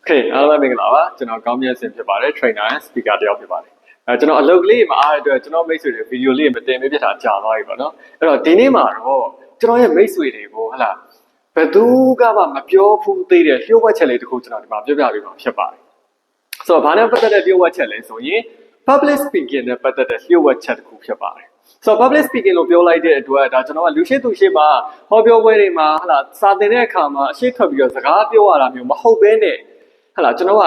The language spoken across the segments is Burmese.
Okay အားလုံးမင်္ဂလာပါကျွန်တော်ကောင်းမြတ်စင်ဖြစ်ပါတယ် trainer and speaker တယောက်ဖြစ်ပါတယ်ကျွန်တော်အလုပ်ကလေးမှာအားအတွက်ကျွန်တော်မိတ်ဆွေတွေဗီဒီယိုလေးမတင်ပေးပြတာကြာသွားပြီပေါ့နော်အဲ့တော့ဒီနေ့မှာတော့ကျွန်တော်ရဲ့မိတ်ဆွေတွေကိုဟလာဘယ်သူကမှမပြောဘူးသေးတဲ့လျှို့ဝှက်ချက်လေးတစ်ခုကျွန်တော်ဒီမှာပြောပြပေးမှာဖြစ်ပါတယ်ဆိုတော့ဘာနဲ့ပတ်သက်တဲ့လျှို့ဝှက်ချက်လဲဆိုရင် public speaking နဲ့ပတ်သက်တဲ့လျှို့ဝှက်ချက်တစ်ခုဖြစ်ပါတယ်ဆိုတော့ public speaking လို့ပြောလိုက်တဲ့အတွက်ဒါကျွန်တော်ကလူရှိသူရှိမှာဟောပြောပွဲတွေမှာဟလာစာသင်တဲ့အခါမှာအရှိထွက်ပြီးတော့စကားပြောရတာမျိုးမဟုတ်ဘဲနဲ့ဟလာကျွန်တော်က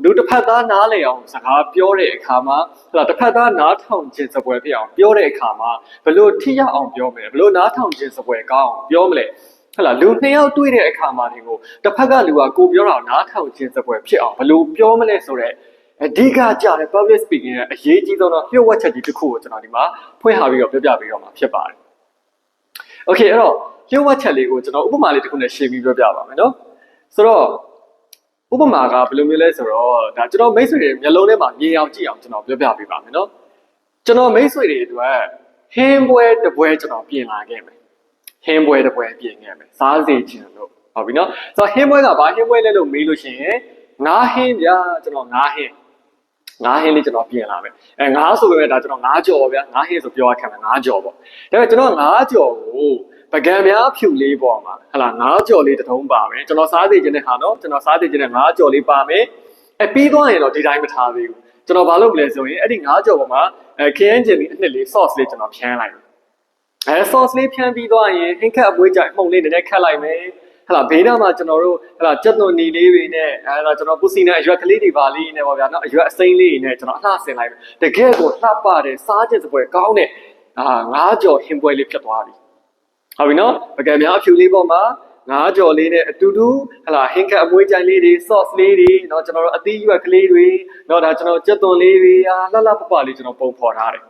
လူတစ်ဖက်သားနားလည်အောင်စကားပြောတဲ့အခါမှာဟလာတစ်ဖက်သားနားထောင်ခြင်းစပွဲဖြစ်အောင်ပြောတဲ့အခါမှာဘယ်လိုထိရောက်အောင်ပြောမလဲဘယ်လိုနားထောင်ခြင်းစပွဲကောင်းအောင်ပြောမလဲဟလာလူနှစ်ယောက်တွေ့တဲ့အခါမှာဒီကိုတစ်ဖက်ကလူကကိုပြောတာနားထောင်ခြင်းစပွဲဖြစ်အောင်ဘယ်လိုပြောမလဲဆိုတော့အဓိကကြတဲ့ public speaking ရဲ့အရေးကြီးဆုံးတော့လျှို့ဝှက်ချက်ကြီးတစ်ခုကိုကျွန်တော်ဒီမှာဖွင့်ထားပြီးတော့ပြောပြပေးတော့မှာဖြစ်ပါတယ်။ Okay အဲ့တော့လျှို့ဝှက်ချက်လေးကိုကျွန်တော်ဥပမာလေးတစ်ခုနဲ့ရှင်းပြီးပြောပြပါမယ်နော်။ဆိုတော့ဥပမာကဘယ်လိုမျိုးလဲဆိုတော့ဒါကျွန်တော်မိတ်ဆွေတွေမျက်လုံးထဲမှာမြင်အောင်ကြည့်အောင်ကျွန်တော်ပြောပြပေးပါမယ်နော်။ကျွန်တော်မိတ်ဆွေတွေအတွက်ဟင်းပွဲတစ်ပွဲကျွန်တော်ပြင်လာခဲ့မယ်။ဟင်းပွဲတစ်ပွဲပြင်ခဲ့မယ်။စားစေချင်လို့ဟုတ်ပြီနော်။ဆိုတော့ဟင်းပွဲကဘာဟင်းပွဲလဲလို့မေးလို့ရှိရင်ငါးဟင်းဗျာကျွန်တော်ငါးဟင်းလေးကျွန်တော်ပြင်လာမယ်ငါးဆိုပေမဲ့ဒါကျွန်တော်ငါးကြော်ဗျာငါးဟင်းဆိုပြောရခံမယ်ငါးကြော်ပေါ့ဒါပေမဲ့ကျွန်တော်ငါးကြော်ကိုပကံများဖြူလေးပေါ်မှာဟလာငါးကြော်လေးတစ်ထုံးပါမယ်ကျွန်တော်စားသေးခြင်းနဲ့ဟာနော်ကျွန်တော်စားသေးခြင်းနဲ့ငါးကြော်လေးပါမယ်ပြီးသွားရင်တော့ဒီတိုင်းမထားသေးဘူးကျွန်တော်ဘာလုပ်မလဲဆိုရင်အဲ့ဒီငါးကြော်ပေါ်မှာခရမ်းကျင်လေးအနှစ်လေး sauce လေးကျွန်တော်ဖြန်းလိုက်မယ်sauce လေးဖြန်းပြီးသွားရင်ဟင်းခက်အမွေးကြိုင်မှုန်လေးနည်းနည်းခတ်လိုက်မယ်ဟလာဘေးနားမှာကျွန်တော်တို့ဟလာကြက်သွန်နီလေးတွေနဲ့ကျွန်တော်ပူစီနဲ့အရွက်ကလေးတွေပါလေးနဲ့ပေါ့ဗျာနော်အရွက်အစိမ်းလေးတွေနဲ့ကျွန်တော်အလှဆင်လိုက်မယ်တကယ်ကိုလှပတဲ့စားချက်စပွဲကောင်းတဲ့ငါးကြော်ဟင်းပွဲလေးဖြစ်သွားပြီဟုတ်ပြီနော်ပကံများအဖြူလေးပေါ်မှာငါးကြော်လေးနဲ့အတူတူဟလာဟင်းခက်အမွေးကြိုင်လေးတွေ sauce လေးတွေနော်ကျွန်တော်တို့အသီးရွက်ကလေးတွေနော်ဒါကျွန်တော်ကြက်သွန်လေးတွေလှလှပပလေးကျွန်တော်ပုံဖော်ထားတယ်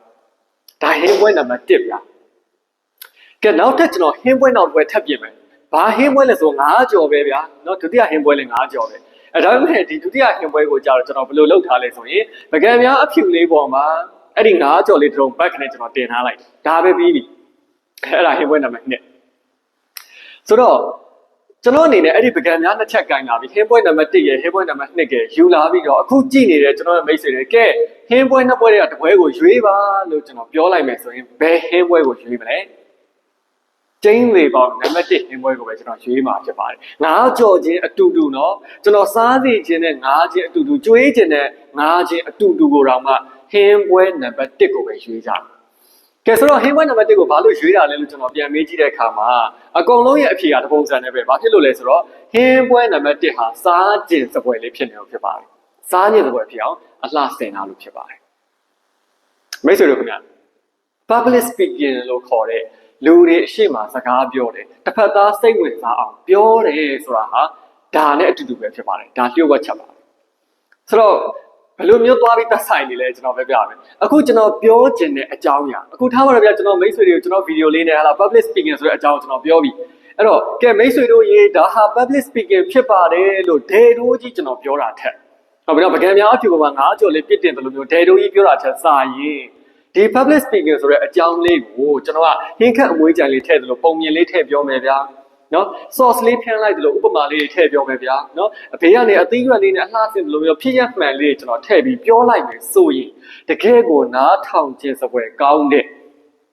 ဒါဟင်းပွဲနံပါတ်1ဗျာကဲနောက်ထပ်ကျွန်တော်ဟင်းပွဲနောက်တစ်ပွဲထပ်ပြင်မယ်ဘာဟင်းပွဲလဲဆိုငါးကြော်ပဲဗျာเนาะဒုတိယဟင်းပွဲလဲငါးကြော်ပဲဒါပေမဲ့ဒီဒုတိယဟင်းပွဲကိုကြာတော့ကျွန်တော်ဘယ်လိုလုပ်ထားလဲဆိုရင်ပကံများအဖြူလေးပေါ်မှာအဲ့ဒီငါးကြော်လေးတစ်လုံးဘက်ခနဲ့ကျွန်တော်တင်ထားလိုက်ဒါပဲပြီးပြီအဲ့ဒါဟင်းပွဲနံပါတ်1ဆိုတော့ကျွန်တော်အနေနဲ့အဲ့ဒီပကံများနှစ်ချက်ကင်လာပြီဟင်းပွဲနံပါတ်1ရယ်ဟင်းပွဲနံပါတ်2ကယူလာပြီးတော့အခုကြည့်နေတဲ့ကျွန်တော်ရဲ့မိတ်ဆွေတွေကဲဟင်းပွဲနှစ်ပွဲတွေကတစ်ပွဲကိုရွေးပါလို့ကျွန်တော်ပြောလိုက်မယ်ဆိုရင်ဘယ်ဟင်းပွဲကိုရွေးမလဲကျင်းလေပေါင်းနံပါတ်1ဟင်းပွဲကိုပဲကျွန်တော်ရွေးမှာဖြစ်ပါတယ်ငါးကြော်ခြင်းအတူတူเนาะကျွန်တော်စားစီခြင်းနဲ့ငါးခြင်းအတူတူကျွေးခြင်းနဲ့ငါးခြင်းအတူတူကိုတော့မှဟင်းပွဲနံပါတ်1ကိုပဲရွေးကြတယ်ကဲဆိုတော့ဟင်းပွဲနံပါတ်1ကိုဘာလို့ရွေးတာလဲလို့ကျွန်တော်ပြန်မေးကြည့်တဲ့အခါမှာအကုန်လုံးရဲ့အဖြေကတပုံစံနဲ့ပဲဘာဖြစ်လို့လဲဆိုတော့ဟင်းပွဲနံပါတ်1ဟာစားခြင်းစပွဲလေးဖြစ်နေလို့ဖြစ်ပါတယ်စားခြင်းစပွဲဖြစ်အောင်အလှဆင်တာလို့ဖြစ်ပါတယ်မိတ်ဆွေတို့ခင်ဗျာ public speaking လို့ခေါ်တဲ့လူတွေအရှိမစကားပြောတယ်တစ်ဖက်သားစိတ်ဝင်စားအောင်ပြောတယ်ဆိုတာဟာဒါနဲ့အတူတူပဲဖြစ်ပါတယ်ဒါလျှို့ဝှက်ချက်ပါဆိုတော့ဘယ်လိုမျိုးသွားပြီးသက်ဆိုင်နေလဲကျွန်တော်ပဲပြမယ်အခုကျွန်တော်ပြောချင်တဲ့အကြောင်းအရာအခုထားပါတော့ဗျာကျွန်တော်မိတ်ဆွေတွေကိုကျွန်တော်ဗီဒီယိုလေးနဲ့ဟာလာ public speaking ဆိုတဲ့အကြောင်းကျွန်တော်ပြောပြီးအဲ့တော့ကဲမိတ်ဆွေတို့ရေဒါဟာ public speaking ဖြစ်ပါတယ်လို့ဒဲတိုးကြီးကျွန်တော်ပြောတာထက်ဟုတ်ပြီနော်ပကံများအဖြူပေါ်မှာငါးကြော်လေးပြစ်တင်တယ်လို့မျိုးဒဲတိုးကြီးပြောတာထက်စာရင်ဒီ public speaking ဆိုတဲ့အကြောင်းလေးကိုကျွန်တော်ကဟင်းခက်အမွေးကြိုင်လေးထည့်တယ်လို့ပုံမြင်လေးထည့်ပြောမယ်ဗျာနော် sauce လေးဖြန်းလိုက်တယ်လို့ဥပမာလေးထည့်ပြောမယ်ဗျာနော်အဖေကနေအသီးရွက်လေးနဲ့အလှဆင်တယ်လို့မျိုးဖြစ်ရမှန်လေးကျွန်တော်ထည့်ပြီးပြောလိုက်မယ်ဆိုရင်တကယ်ကိုနားထောင်ခြင်းစပွဲကောင်းတဲ့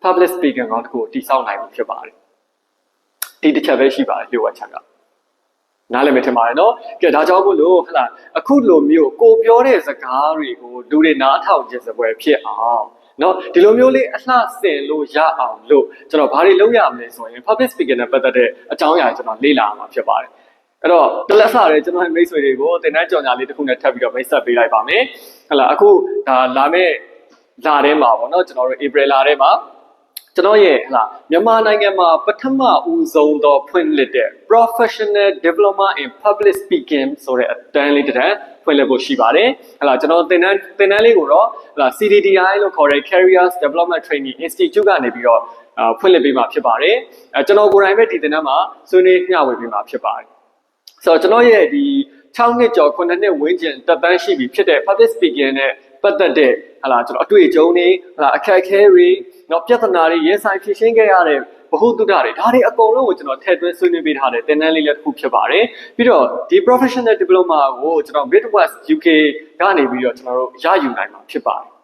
public speaking ကောင်းတစ်ခုကိုတည်ဆောက်နိုင်မှာဖြစ်ပါတယ်ဒီတစ်ချက်ပဲရှိပါတယ်လျှို့ဝှက်ချက်ကနားလည်မယ်ထင်ပါတယ်နော်ကဲဒါကြောင့်မို့လို့ဟလာအခုလိုမျိုးကိုပြောတဲ့စကားတွေကိုလူတွေနားထောင်ခြင်းစပွဲဖြစ်အောင်နော်ဒီလိုမျိုးလေးအလှဆင်လို့ရအောင်လို့ကျွန်တော်ဘာတွေလုပ်ရမလဲဆိုရင် public speaking နဲ့ပတ်သက်တဲ့အကြောင်းအရာကျွန်တော်လေ့လာမှာဖြစ်ပါတယ်အဲ့တော့တလက်စားတယ်ကျွန်တော်မိတ်ဆွေတွေကိုသင်တန်းကြော်ညာလေးတစ်ခုနဲ့ထပ်ပြီးတော့မိတ်ဆက်ပေးလိုက်ပါမယ်ဟလာအခုဒါလာမယ့်လထဲမှာပေါ့နော်ကျွန်တော်တို့ April လထဲမှာကျွန်တော်ရဲ့ဟလာမြန်မာနိုင်ငံမှာပထမဦးဆုံးသောဖွင့်လှစ်တဲ့ Professional Diploma in Public Speaking ဆိုတဲ့အတန်းလေးတစ်တန်းဖွင့်လှစ်ဖို့ရှိပါတယ်ဟလာကျွန်တော်သင်တန်းလေးကိုတော့ဟလာ CDDI လို့ခေါ်တဲ့ Careers Development Training Institute ကနေပြီးတော့ဖွင့်လှစ်ပေးမှာဖြစ်ပါတယ်ကျွန်တော်ကိုယ်တိုင်ပဲဒီသင်တန်းမှာဆွေးနွေးမျှဝေပေးမှာဖြစ်ပါတယ်ဆိုတော့ကျွန်တော်ရဲ့ဒီ6နှစ်ကျော်9နှစ်ဝန်းကျင်တက်တန်းရှိပြီဖြစ်တဲ့ Public Speaking နဲ့ပတ်သက်တဲ့ဟလာကျွန်တော်အတွေ့အကြုံတွေဟလာအခက်အခဲတွေနော်ပြဿနာတွေရင်ဆိုင်ဖြေရှင်းခဲ့ရတဲ့ ဘဟုတုတတွေဒါတွေအကုန်လုံးကိုကျွန်တော်ထည့်သွင်းဆွေးနွေးပေးထားတဲ့သင်တန်းလေးလည်းတစ်ခုဖြစ်ပါတယ်ပြီးတော့ဒီ professional diploma ကိုကျွန်တော် Midwest UK ကနေပြီးတော့ကျွန်တော်တို့ရယူနိုင်မှာဖြစ်ပါတယ်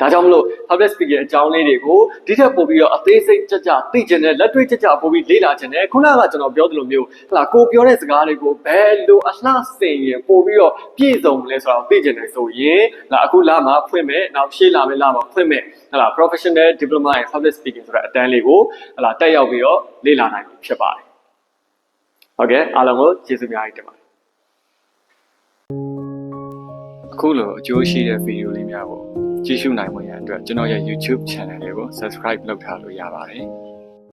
ဒါကြောင့်မလို့ public speaking အကြောင်းလေးတွေကိုဒီထက်ပိုပြီးတော့အသေးစိတ်ကြကြသိကျင်တဲ့လက်တွေ့ကြကြပိုပြီးလေ့လာကျင်တယ်ခုနကကျွန်တော်ပြောသလိုမျိုးဟလာကိုပြောတဲ့စကားတွေကိုဘယ်လိုအလှဆင်ရင်ပိုပြီးတော့ပြည့်စုံလဲဆိုတော့သိကျင်တယ်ဆိုရင်ဟလာအခုလာမှာဖွင့်မယ်နောက်ရှေ့လာမယ်လာမှာဖွင့်မယ်ဟလာ professional diploma in public speaking ဆိုတဲ့အတန်းလေးကိုဟလာတက်ရောက်ပြီးတော့လေ့လာနိုင်ပြီဖြစ်ပါတယ်ဟုတ်ကဲ့အားလုံးကိုကျေးဇူးများကြီးတင်ပါတယ်အခုလိုအကျိုးရှိတဲ့ဗီဒီယိုလေးများကိုကြည့်ရှုနိုင်ဖို့ရန်အတွက်ကျွန်တော်ရဲ့ YouTube channel လေးကို subscribe လုပ်ထားလို့ရပါတယ်